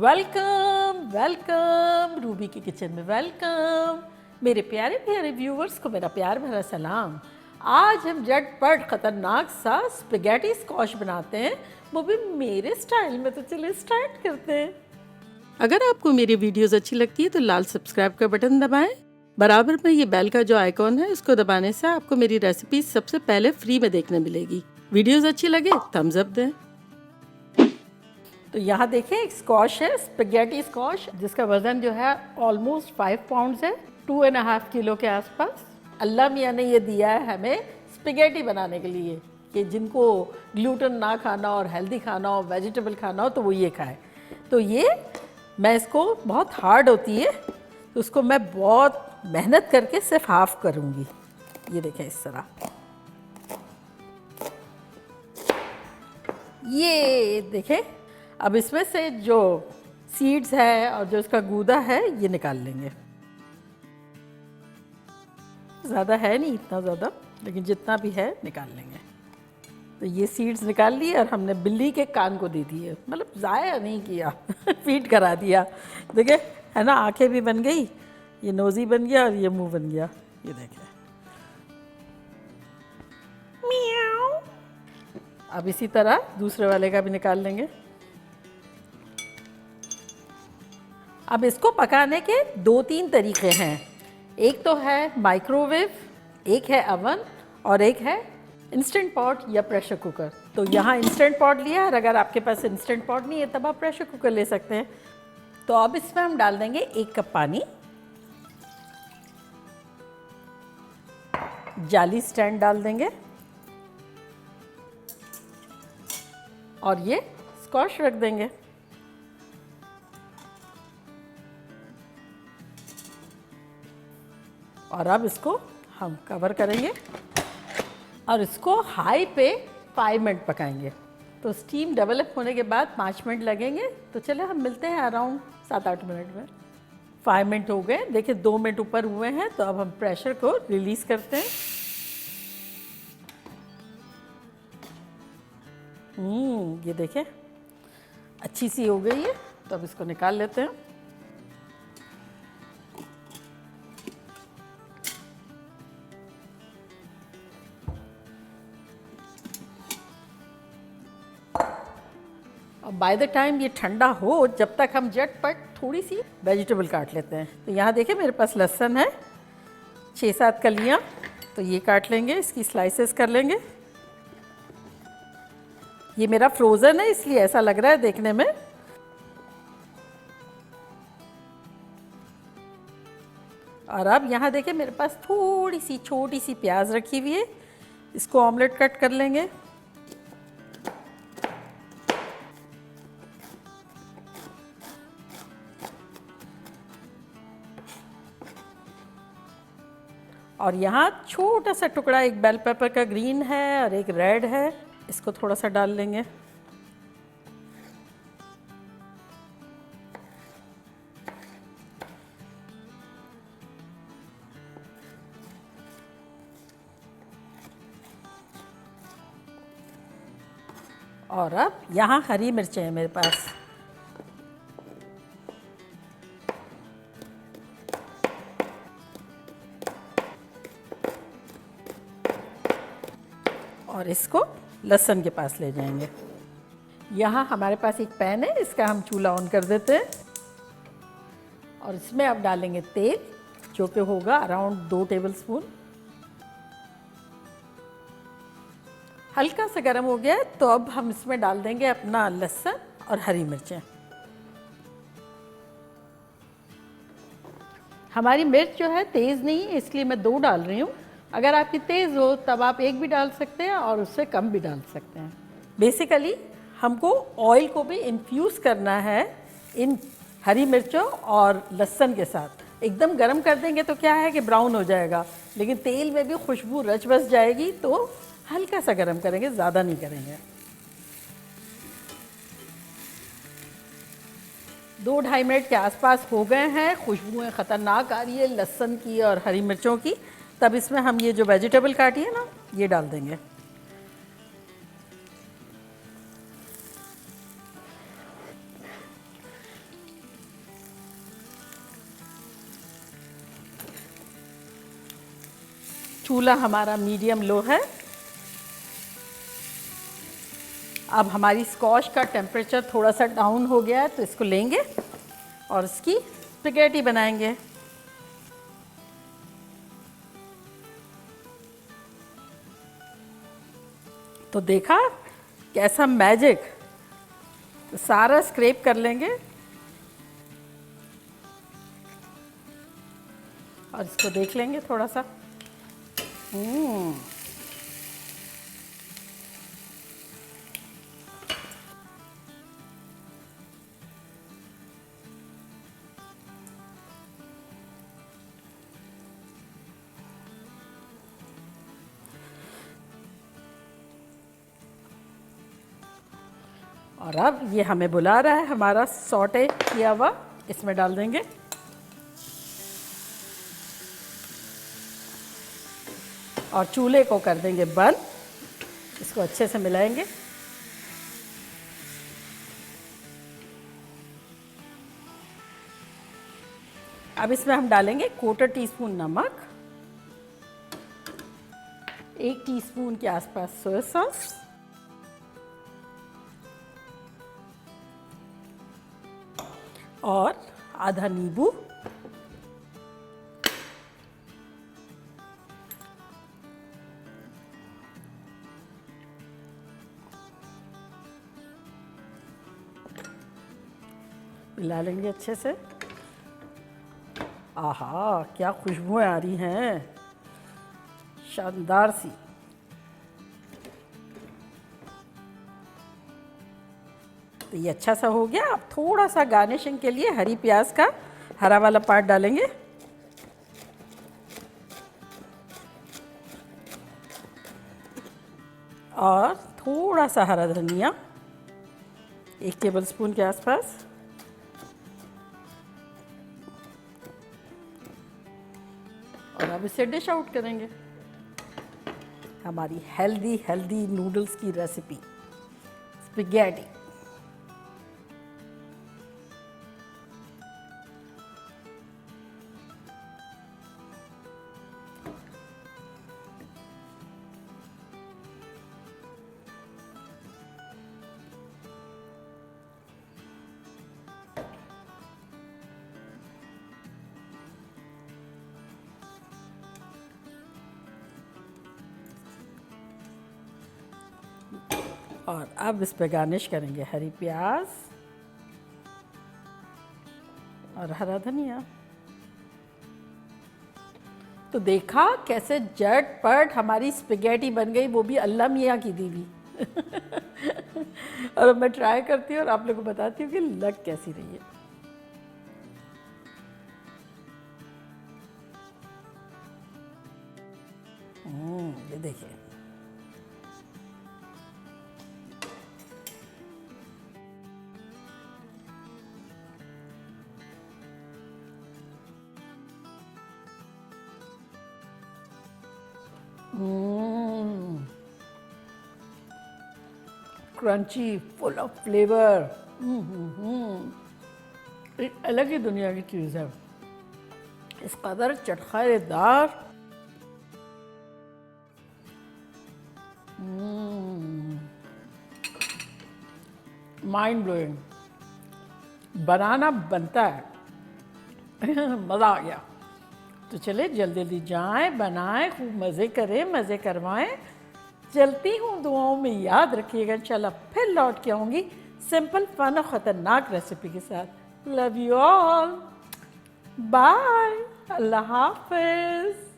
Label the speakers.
Speaker 1: Welcome welcome Ruby के kitchen में welcome. मेरे प्यारे प्यारे व्यूवर्स को मेरा प्यार भरा सलाम। आज हम झटपट ख़तरनाक सा स्पैगेटी स्क्वैश बनाते हैं, वो भी मेरे स्टाइल में। तो चलिए स्टार्ट करते हैं। अगर आपको मेरी वीडियोस अच्छी लगती है तो लाल सब्सक्राइब का बटन दबाएं। बराबर में ये बेल का जो आइकॉन है उसको दबाने से आपको मेरी रेसिपी सबसे पहले फ्री में देखने मिलेगी। वीडियोस अच्छी लगे थम्स अप दें। तो यहाँ देखें एक स्क्वैश है, स्पैगेटी स्क्वैश, जिसका वज़न जो है ऑलमोस्ट 5 पाउंड्स है, 2.5 किलो के आसपास। अल्लाह मियाँ ने ये दिया है हमें स्पैगेटी बनाने के लिए कि जिनको ग्लूटेन ना खाना और हेल्दी खाना हो, वेजिटेबल खाना हो, तो वो ये खाए। तो ये मैं इसको बहुत हार्ड होती है तो उसको मैं बहुत मेहनत करके सिर्फ हाफ करूँगी। ये देखें इस तरह, ये देखें। अब इसमें से जो सीड्स है और जो इसका गूदा है ये निकाल लेंगे। ज़्यादा है नहीं इतना ज़्यादा, लेकिन जितना भी है निकाल लेंगे। तो ये सीड्स निकाल लिए और हमने बिल्ली के कान को दे दिए, मतलब ज़ाया नहीं किया फीड करा दिया। देखिए है ना, आंखें भी बन गई, ये नोज़ी बन गया और ये मुंह बन गया। ये देखें, मियाऊ। अब इसी तरह दूसरे वाले का भी निकाल लेंगे। अब इसको पकाने के 2-3 तरीके हैं। एक तो है माइक्रोवेव, एक है अवन और एक है इंस्टेंट पॉट या प्रेशर कुकर। तो यहाँ इंस्टेंट पॉट लिया है, अगर आपके पास इंस्टेंट पॉट नहीं है तब आप प्रेशर कुकर ले सकते हैं। तो अब इसमें हम डाल देंगे 1 कप पानी, जाली स्टैंड डाल देंगे और ये स्क्वैश रख देंगे। और अब इसको हम कवर करेंगे और इसको हाई पे 5 मिनट पकाएंगे। तो स्टीम डेवलप होने के बाद 5 मिनट लगेंगे। तो चले हम मिलते हैं अराउंड 7-8 मिनट में। 5 मिनट हो गए, देखिए 2 मिनट ऊपर हुए हैं। तो अब हम प्रेशर को रिलीज़ करते हैं। ये देखें अच्छी सी हो गई है। तो अब इसको निकाल लेते हैं। और बाय द टाइम ये ठंडा हो, जब तक हम झटपट थोड़ी सी वेजिटेबल काट लेते हैं। तो यहाँ देखिए मेरे पास लहसुन है 6-7 कलियाँ, तो ये काट लेंगे, इसकी स्लाइसेस कर लेंगे। ये मेरा फ्रोज़न है इसलिए ऐसा लग रहा है देखने में। और अब यहाँ देखिए मेरे पास थोड़ी सी छोटी सी प्याज रखी हुई है, इसको ऑमलेट कट कर लेंगे। और यहाँ छोटा सा टुकड़ा एक बेल पेपर का ग्रीन है और एक रेड है, इसको थोड़ा सा डाल लेंगे। और अब यहाँ हरी मिर्चें हैं मेरे पास, और इसको लहसुन के पास ले जाएंगे। यहाँ हमारे पास एक पैन है, इसका हम चूल्हा ऑन कर देते हैं और इसमें अब डालेंगे तेल, जो कि होगा अराउंड 2 टेबलस्पून। हल्का सा गर्म हो गया है तो अब हम इसमें डाल देंगे अपना लहसुन और हरी मिर्चें। हमारी मिर्च जो है तेज़ नहीं है इसलिए मैं 2 डाल रही हूँ। अगर आपकी तेज़ हो तब आप 1 भी डाल सकते हैं और उससे कम भी डाल सकते हैं। बेसिकली हमको ऑयल को भी इन्फ्यूज़ करना है इन हरी मिर्चों और लहसुन के साथ। एकदम गर्म कर देंगे तो क्या है कि ब्राउन हो जाएगा, लेकिन तेल में भी खुशबू रच बस जाएगी। तो हल्का सा गर्म करेंगे, ज़्यादा नहीं करेंगे। 2-2.5 मिनट के आसपास हो गए हैं। खुशबुएँ ख़तरनाक आ रही है लहसुन की और हरी मिर्चों की। तब इसमें हम ये जो वेजिटेबल काटी है ना, ये डाल देंगे। चूल्हा हमारा मीडियम लो है। अब हमारी स्क्वॉश का टेम्परेचर थोड़ा सा डाउन हो गया है, तो इसको लेंगे और इसकी स्पैगेटी बनाएंगे। तो देखा कैसा मैजिक। तो सारा स्क्रैप कर लेंगे और इसको देख लेंगे थोड़ा सा। और अब ये हमें बुला रहा है, हमारा सॉटे किया हुआ इसमें डाल देंगे। और चूल्हे को कर देंगे बंद। इसको अच्छे से मिलाएंगे। अब इसमें हम डालेंगे 1/4 टीस्पून नमक, 1 टीस्पून के आसपास सोया सॉस, और आधा नींबू, मिला लेंगे अच्छे से। आहा, क्या खुशबुएं आ रही हैं, शानदार सी। तो ये अच्छा सा हो गया। अब थोड़ा सा गार्निशिंग के लिए हरी प्याज का हरा वाला पार्ट डालेंगे। और थोड़ा सा हरा धनिया, 1 टेबलस्पून के आसपास। और अब इसे डिश आउट करेंगे। हमारी हेल्दी नूडल्स की रेसिपी स्पैगेटी। और अब इस पे गार्निश करेंगे हरी प्याज और हरा धनिया। तो देखा कैसे झटपट हमारी स्पैगेटी बन गई, वो भी अल्लाह मियाँ की दी हुई। और अब मैं ट्राई करती हूँ और आप लोगों को बताती हूँ कि लग कैसी रही है। ये देखिए। Crunchy, full of flavour. एक अलग ही दुनिया की चीज़ है। इस कदर चटखारेदार, माइंड ब्लोइंग। बनाना बनता है। मज़ा आ गया। तो चले जल्दी जल्दी जाएं, बनाएं, खूब मज़े करें, मज़े करवाएं। चलती हूँ, दुआओं में याद रखिएगा। इंशाल्लाह फिर लौट के आऊँगी सिंपल, फन और ख़तरनाक रेसिपी के साथ। लव यू ऑल, बाय, अल्लाह हाफिज़।